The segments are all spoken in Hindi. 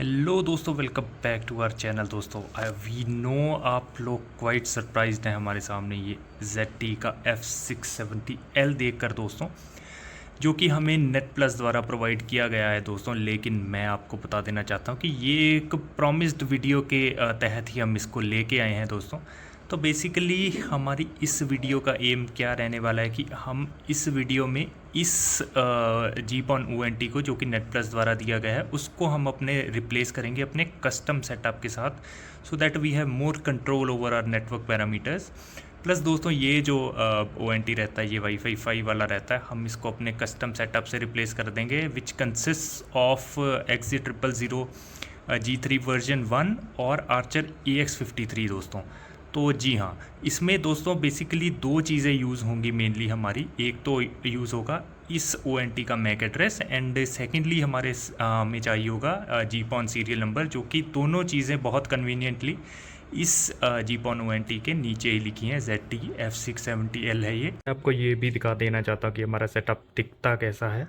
हेलो दोस्तों, welcome back to our channel. दोस्तों वी नो आप लोग क्वाइट सरप्राइज्ड हैं हमारे सामने ये ZT का F670L देखकर दोस्तों, जो कि हमें नेट प्लस द्वारा प्रोवाइड किया गया है दोस्तों। लेकिन मैं आपको बता देना चाहता हूँ कि ये एक प्रॉमिस्ड वीडियो के तहत ही हम इसको लेके आए हैं दोस्तों। तो बेसिकली हमारी इस वीडियो का एम क्या रहने वाला है कि हम इस वीडियो में इस जीपॉन ONT को, जो कि नेट प्लस द्वारा दिया गया है, उसको हम अपने रिप्लेस करेंगे अपने कस्टम सेटअप के साथ, so that we have more control over our network parameters. Plus दोस्तों ये जो ONT रहता है, ये वाईफाई 5 वाला रहता है, हम इसको अपने कस्टम सेटअप से रिप्लेस कर देंगे, which consist of XG000 G3 version 1 और आर्चर AX53 दोस्तों। तो जी हाँ, इसमें दोस्तों बेसिकली दो चीज़ें यूज़ होंगी मेनली हमारी। एक तो यूज़ होगा इस ONT का मैक एड्रेस, एंड सेकेंडली हमारे हमें चाहिए होगा जीपॉन सीरियल नंबर, जो कि दोनों चीज़ें बहुत कन्वीनियंटली इस जीपॉन ONT के नीचे ही लिखी हैं। ZT F670L है ये। आपको ये भी दिखा देना चाहता हूँ कि हमारा सेटअप दिखता कैसा है।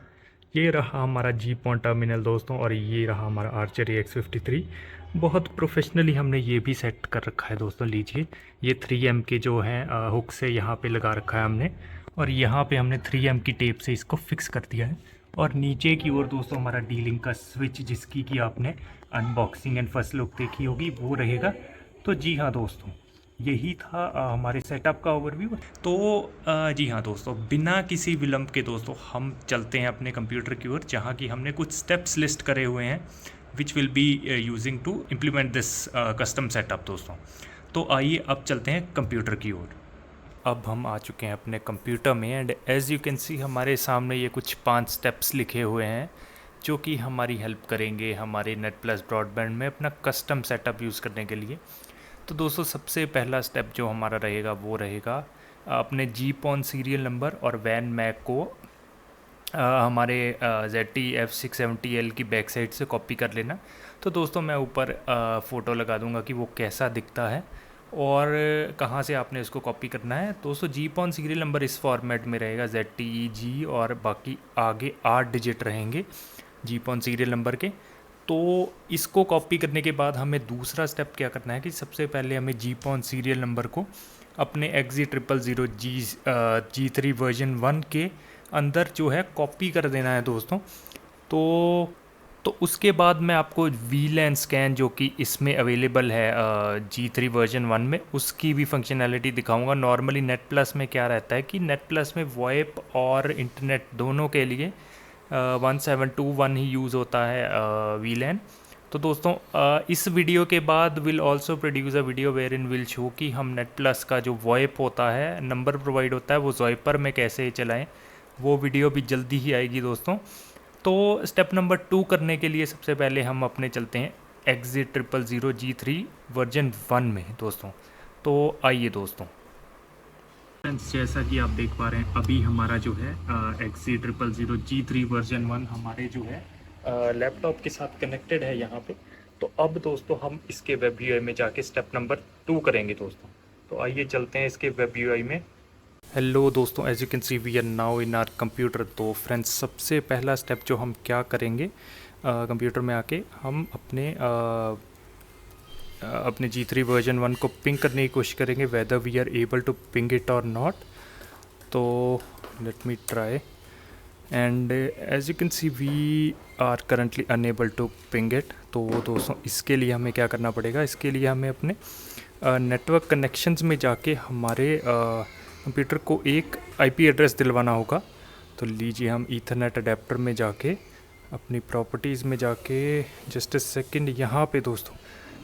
ये रहा हमारा जीपॉन टर्मिनल दोस्तों, और ये रहा हमारा आर्चर AX53। बहुत प्रोफेशनली हमने ये भी सेट कर रखा है दोस्तों। लीजिए, ये 3M के जो हैं हुक से यहाँ पे लगा रखा है हमने, और यहाँ पे हमने 3M की टेप से इसको फिक्स कर दिया है। और नीचे की ओर दोस्तों हमारा डीलिंक का स्विच, जिसकी कि आपने अनबॉक्सिंग एंड फर्स्ट लुक देखी होगी, वो रहेगा। तो जी हाँ दोस्तों, यही था हमारे सेटअप का ओवरव्यू। तो जी हाँ दोस्तों, बिना किसी विलंब के दोस्तों हम चलते हैं अपने कंप्यूटर की ओर, जहाँ की हमने कुछ स्टेप्स लिस्ट करे हुए हैं which will be using to implement this custom setup दोस्तों। तो आइए अब चलते हैं कंप्यूटर की ओर। अब हम आ चुके हैं अपने कंप्यूटर में, एंड एज़ यू कैन सी हमारे सामने ये कुछ 5 स्टेप्स लिखे हुए हैं, जो कि हमारी हेल्प करेंगे हमारे नेट प्लस ब्रॉडबैंड में अपना कस्टम सेटअप यूज़ करने के लिए। तो दोस्तों सबसे पहला स्टेप जो हमारा रहेगा वो रहेगा अपने जीपॉन सीरियल नंबर और वैन मैक को हमारे ZT F670L की बैक साइड से कॉपी कर लेना। तो दोस्तों मैं ऊपर फ़ोटो लगा दूंगा कि वो कैसा दिखता है और कहाँ से आपने इसको कॉपी करना है। दोस्तों जीपॉन सीरियल नंबर इस फॉर्मेट में रहेगा ZTEG, और बाकी आगे 8 डिजिट रहेंगे जीपॉन सीरियल नंबर के। तो इसको कॉपी करने के बाद हमें दूसरा स्टेप क्या करना है कि सबसे पहले हमें जीपॉन सीरियल नंबर को अपने XG000 G3 वर्जन 1 के अंदर जो है कॉपी कर देना है दोस्तों। तो उसके बाद मैं आपको VLAN स्कैन, जो कि इसमें अवेलेबल है G3 वर्जन 1 में, उसकी भी फंक्शनैलिटी दिखाऊंगा। नॉर्मली नेट प्लस में क्या रहता है कि नेट प्लस में वॉइप और इंटरनेट दोनों के लिए 1721 ही यूज़ होता है VLAN। तो दोस्तों इस वीडियो के बाद will also produce a video where in will show कि हम नेट प्लस का जो वॉइप होता है, नंबर प्रोवाइड होता है, वो ज़ॉइपर में कैसे चलाएं। वो वीडियो भी जल्दी ही आएगी दोस्तों। तो स्टेप नंबर 2 करने के लिए सबसे पहले हम अपने चलते हैं XG000 G3 वर्जन 1 में दोस्तों। तो आइए दोस्तों, जैसा कि आप देख पा रहे हैं अभी हमारा जो है XG000 G3 वर्जन 1 हमारे जो है लैपटॉप के साथ कनेक्टेड है यहाँ पे। तो अब दोस्तों हम इसके वेब UI में जाके स्टेप नंबर 2 करेंगे दोस्तों। तो आइए चलते हैं इसके वेब UI में। हेलो दोस्तों, as you can see we are now in our computer. तो फ्रेंड्स सबसे पहला स्टेप जो हम क्या करेंगे, कंप्यूटर में आके हम अपने G3 वर्जन 1 को पिंग करने की कोशिश करेंगे, whether we are able to ping it और नॉट। तो let me try, and as you can see we are currently unable to ping it. तो दोस्तों इसके लिए हमें क्या करना पड़ेगा, इसके लिए हमें अपने नेटवर्क कनेक्शंस में जाके हमारे कंप्यूटर को एक IP एड्रेस दिलवाना होगा। तो लीजिए, हम ईथरनेट अडेप्टर में जाके अपनी प्रॉपर्टीज़ में जाके जस्ट अ सेकेंड, यहाँ पे दोस्तों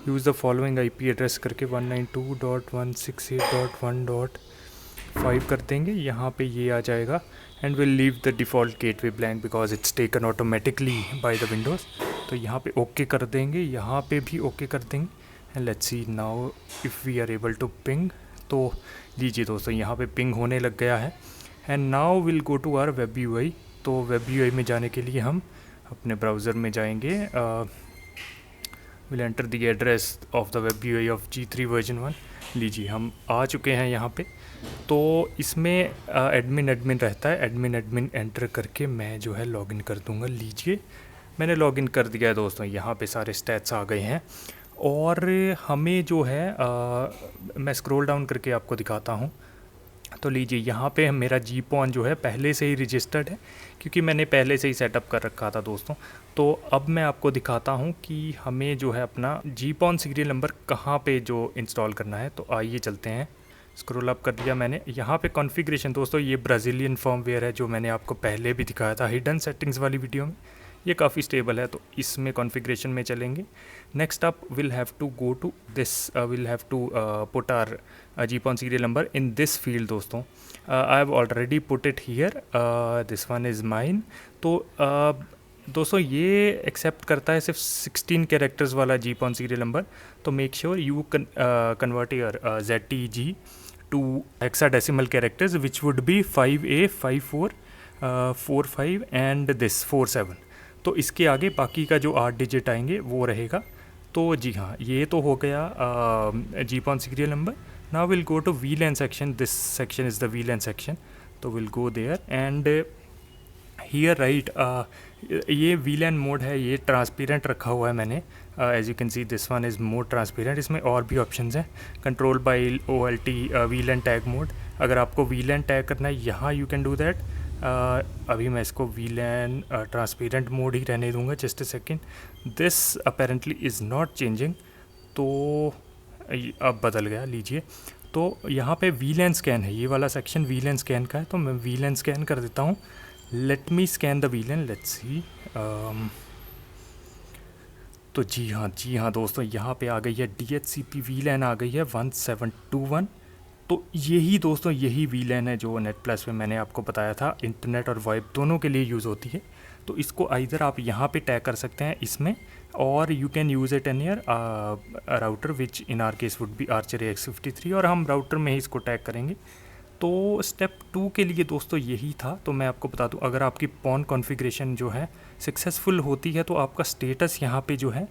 use the following IP address करके 192.168.1.5 कर देंगे। यहाँ पे ये आ जाएगा, and will leave the default gateway blank because it's taken automatically by the Windows. तो यहाँ पे ओके कर देंगे, यहाँ पे भी ओके कर देंगे, and let's see now if we are able to ping. तो लीजिए दोस्तों, यहाँ पे पिंग होने लग गया है, and now will go to our web UI। तो वेब UI में जाने के लिए हम अपने ब्राउज़र में जाएंगे, will enter the address of the web UI of G3 version 1। लीजिए हम आ चुके हैं यहाँ पे। तो इसमें एडमिन रहता है, एडमिन एंटर करके मैं जो है लॉगिन कर दूँगा। लीजिए मैंने लॉगिन कर दिया है दोस्तों। यहाँ पे सारे स्टैट्स आ गए हैं और हमें जो है मैं स्क्रॉल डाउन करके आपको दिखाता हूँ। तो लीजिए यहाँ पे मेरा जीपॉन जो है पहले से ही रजिस्टर्ड है, क्योंकि मैंने पहले से ही सेटअप कर रखा था दोस्तों। तो अब मैं आपको दिखाता हूँ कि हमें जो है अपना जीपॉन सीरियल नंबर कहाँ पे जो इंस्टॉल करना है। तो आइए चलते हैं। स्क्रॉल अप कर दिया मैंने। यहाँ पे कॉन्फ़िगरेशन दोस्तों, ये ब्राज़ीलियन फर्मवेयर है जो मैंने आपको पहले भी दिखाया था हिडन सेटिंग्स वाली वीडियो में। ये काफ़ी स्टेबल है, तो इसमें कॉन्फ़िगरेशन में चलेंगे। Next up will have to go to this, will have to put our GPON serial number in this field दोस्तों। I have already put it here, this one is mine. तो दोस्तों ये एक्सेप्ट करता है सिर्फ 16 कैरेक्टर्स वाला जीपॉन सीरियल नंबर। तो make sure you convert your ZTG to hexadecimal characters which would be 5A 54 45 and this 47। तो इसके आगे बाकी का जो 8 डिजिट आएंगे वो रहेगा। तो जी हाँ, ये तो हो गया GPON serial number. Now will go to VLAN section. This section is the VLAN section. तो will go there and here right, ये VLAN मोड है, ये ट्रांसपेरेंट रखा हुआ है मैंने। As you can see this one is more transparent. इसमें और भी ऑप्शंस हैं, control by OLT VLAN tag mode. अगर आपको VLAN टैग करना है यहाँ यू कैन डू दैट। अभी मैं इसको VLAN ट्रांसपेरेंट मोड ही रहने दूंगा। Just a second, this apparently is not changing. तो अब बदल गया, लीजिए। तो यहाँ पे VLAN स्कैन है, ये वाला सेक्शन VLAN स्कैन का है। तो मैं VLAN स्कैन कर देता हूँ। Let me scan the VLAN, let's see. तो जी हाँ दोस्तों, यहाँ पे आ गई है DHCP VLAN आ गई है 1721। तो यही दोस्तों, यही VLAN है जो नेट प्लस में मैंने आपको बताया था, इंटरनेट और वॉइप दोनों के लिए यूज़ होती है। तो इसको आइदर आप यहाँ पे टैग कर सकते हैं इसमें, और you can use it in your router which in are case would be Archer AX53, और हम राउटर में ही इसको टैग करेंगे। तो स्टेप 2 के लिए दोस्तों यही था। तो मैं आपको बता दूं, अगर आपकी पॉन कॉन्फ़िगरेशन जो है सक्सेसफुल होती है तो आपका स्टेटस यहाँ पे जो है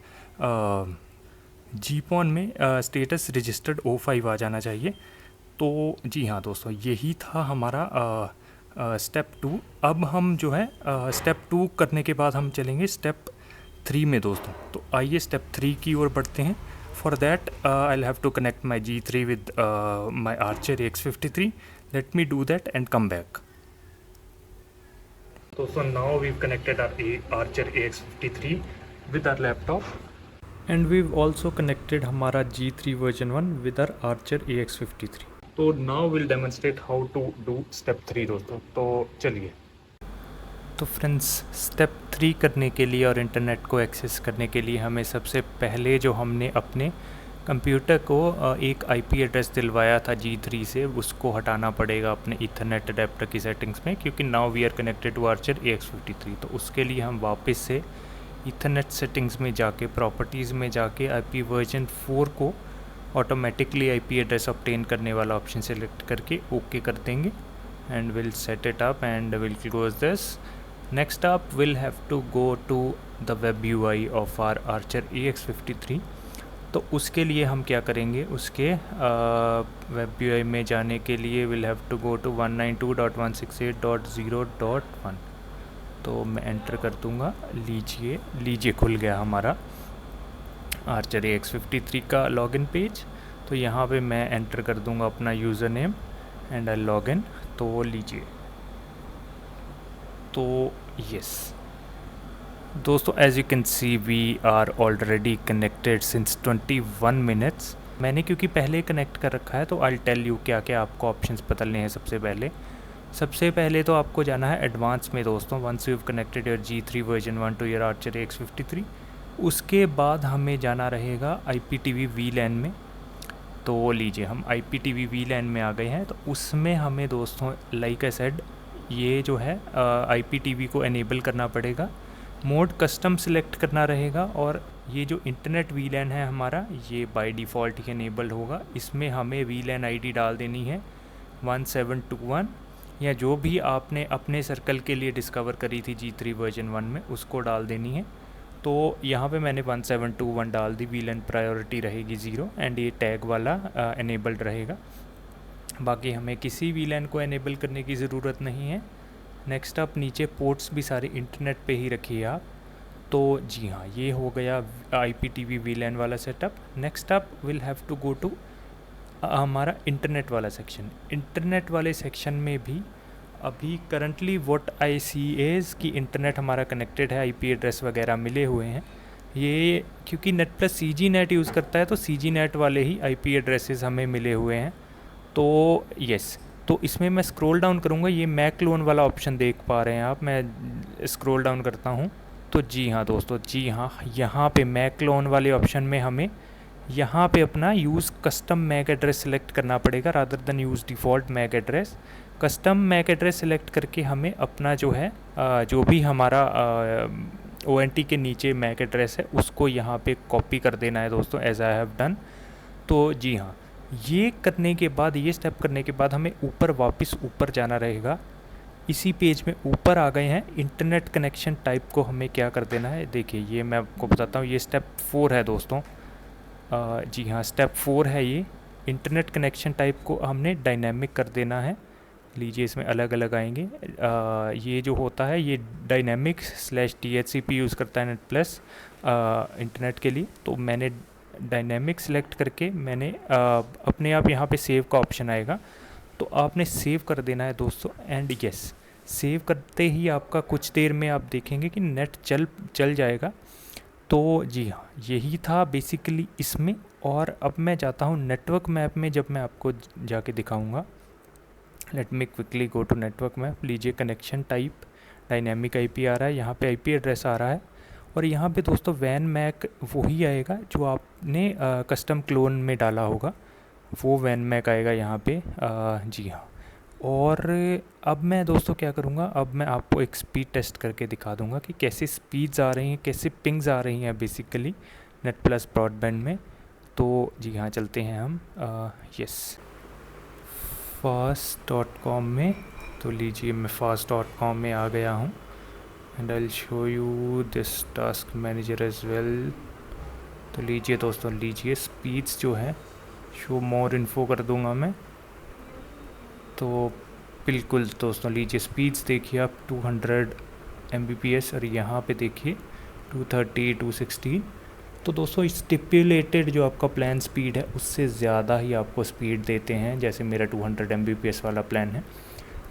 जीपॉन में स्टेटस रजिस्टर्ड O5 आ जाना चाहिए। तो जी हाँ दोस्तों, यही था हमारा स्टेप 2। अब हम जो है स्टेप 2 करने के बाद हम चलेंगे स्टेप 3 में दोस्तों। तो आइए स्टेप 3 की ओर बढ़ते हैं। For that I'll have to connect my G3 with my Archer AX53. Let me do that and come back. So now we've connected our Archer AX53 with our laptop, and we've also connected हमारा G3 version 1 with our Archer AX53. तो now we'll demonstrate how to do step 3 दोस्तों। तो चलिए। तो फ्रेंड्स, स्टेप 3 करने के लिए और इंटरनेट को एक्सेस करने के लिए हमें सबसे पहले जो हमने अपने कंप्यूटर को एक IP एड्रेस दिलवाया था G3 से, उसको हटाना पड़ेगा अपने ईथरनेट अडेप्टर की सेटिंग्स में, क्योंकि now we are connected to Archer AX53। तो उसके लिए हम वापस से ईथरनेट सेटिंग्स में जाके, प्रॉपर्टीज़ में जाके IP वर्जन 4 को ऑटोमेटिकली IP एड्रेस ऑब्टेन करने वाला ऑप्शन सेलेक्ट करके ओके कर देंगे, and will set it up and will close this. Next up we'll have to go to the web UI of our Archer AX53। तो उसके लिए हम क्या करेंगे, उसके वेब UI में जाने के लिए we'll have to go to 192.168.0.1। तो मैं एंटर कर दूँगा। लीजिए खुल गया हमारा Archer AX53 का लॉगिन पेज। तो यहाँ पे मैं एंटर कर दूँगा अपना user name and I login. तो लीजिए, तो यस दोस्तों, as you can see we are already connected since 21 minutes. मैंने क्योंकि पहले कनेक्ट कर रखा है, तो आई टेल यू क्या क्या आपको ऑप्शंस बदलने हैं। सबसे पहले तो आपको जाना है एडवांस में दोस्तों। Once you have connected your G3 version 1 to your Archer AX53, उसके बाद हमें जाना रहेगा IPTV VLAN में। तो लीजिए, हम IPTV VLAN में आ गए हैं। तो उसमें हमें दोस्तों, लाइक आई सेड, ये जो है IPTV को एनेबल करना पड़ेगा, मोड कस्टम सिलेक्ट करना रहेगा, और ये जो इंटरनेट VLAN है हमारा, ये बाय डिफ़ॉल्ट ही एनेबल्ड होगा। इसमें हमें VLAN ID डाल देनी है 1721, या जो भी आपने अपने सर्कल के लिए डिस्कवर करी थी G3 वर्जन 1 में, उसको डाल देनी है। तो यहाँ पे मैंने 1721 डाल दी। VLAN प्रायोरिटी रहेगी 0 एंड ये टैग वाला एनेबल्ड रहेगा। बाकी हमें किसी VLAN को एनेबल करने की ज़रूरत नहीं है। नेक्स्ट आप नीचे पोर्ट्स भी सारे इंटरनेट पे ही रखिए आप। तो जी हाँ, ये हो गया IPTV VLAN वाला सेटअप। Next up will have to go to हमारा इंटरनेट वाला सेक्शन। इंटरनेट वाले सेक्शन में भी अभी currently what I see is कि इंटरनेट हमारा कनेक्टेड है, IP एड्रेस वगैरह मिले हुए हैं। ये क्योंकि net plus CG net use करता है तो CG नेट वाले ही IP एड्रेसेस हमें मिले हुए हैं। तो यस, तो इसमें मैं स्क्रॉल डाउन करूँगा, ये मैक लोन वाला ऑप्शन देख पा रहे हैं आप। मैं स्क्रॉल डाउन करता हूँ तो जी हाँ दोस्तों, जी हाँ, यहाँ पे मैक लोन वाले ऑप्शन में हमें यहाँ पे अपना use custom MAC address select करना पड़ेगा rather than use default MAC address. Custom MAC address select करके हमें अपना जो है जो भी हमारा ONT के नीचे मैक एड्रेस है उसको यहाँ पे कॉपी कर देना है दोस्तों, एज आई हैव डन। तो जी हाँ, ये करने के बाद, ये स्टेप करने के बाद हमें ऊपर वापस ऊपर जाना रहेगा। इसी पेज में ऊपर आ गए हैं, इंटरनेट कनेक्शन टाइप को हमें क्या कर देना है, देखिए ये मैं आपको बताता हूँ, ये स्टेप 4 है दोस्तों। जी हाँ, स्टेप 4 है ये। इंटरनेट कनेक्शन टाइप को हमने डायनेमिक कर देना है। लीजिए इसमें अलग अलग आएंगे। ये जो होता है ये डायनेमिक /DHCP यूज़ करता है नेट प्लस इंटरनेट के लिए। तो मैंने डायनेमिक सेलेक्ट करके मैंने अपने आप यहाँ पे सेव का ऑप्शन आएगा, तो आपने सेव कर देना है दोस्तों। एंड यस, सेव करते ही आपका कुछ देर में आप देखेंगे कि नेट चल जाएगा। तो जी हाँ, यही था बेसिकली इसमें। और अब मैं जाता हूँ नेटवर्क मैप में, जब मैं आपको जाके दिखाऊंगा। Let me quickly go to network map. लीजिए कनेक्शन टाइप डायनेमिक IP आ रहा है, यहाँ पे IP एड्रेस आ रहा है, और यहाँ पे दोस्तों वैन मैक वही आएगा जो आपने कस्टम क्लोन में डाला होगा, वो वैन मैक आएगा यहाँ पे। जी हाँ, और अब मैं दोस्तों क्या करूँगा, अब मैं आपको एक स्पीड टेस्ट करके दिखा दूँगा कि कैसे स्पीड्स आ रही हैं, कैसे पिंग्स आ रही हैं बेसिकली नेट प्लस ब्रॉडबैंड में। तो जी हाँ, चलते हैं हम यस fast.com में। तो लीजिए मैं fast.com में आ गया हूँ, and I will show you this task manager as well. तो लीजिए दोस्तों, लीजिए स्पीड्स जो है शो मोर इन्फो कर दूंगा मैं। तो बिल्कुल दोस्तों, लीजिए स्पीड्स देखिए आप 200 Mbps, और यहाँ पे देखिए 230 260। तो दोस्तों स्टिपुलेटेड जो आपका प्लान स्पीड है उससे ज़्यादा ही आपको स्पीड देते हैं, जैसे मेरा 200 Mbps वाला प्लान है।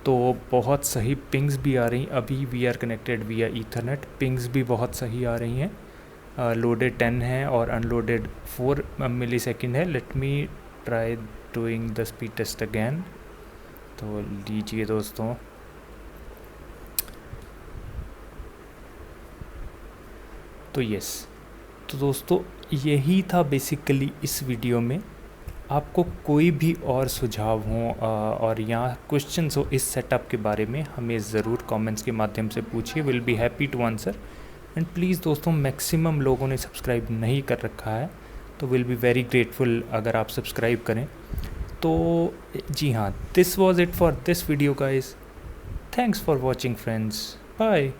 तो बहुत सही पिंग्स भी आ रही। अभी वी आर कनेक्टेड विया ईथरनेट, पिंग्स भी बहुत सही आ रही हैं। लोडेड 10 है और अनलोडेड 4 मिलीसेकंड है। Let me try doing the speed test again. तो लीजिए दोस्तों, तो यस, तो दोस्तों यही था बेसिकली इस वीडियो में। आपको कोई भी और सुझाव हो और यहाँ क्वेश्चंस हो इस सेटअप के बारे में, हमें ज़रूर कमेंट्स के माध्यम से पूछिए, will be happy to answer. And please दोस्तों, मैक्सिमम लोगों ने सब्सक्राइब नहीं कर रखा है, तो विल बी वेरी ग्रेटफुल अगर आप सब्सक्राइब करें। तो जी हाँ, this was it for this video guys. Thanks for watching friends, bye.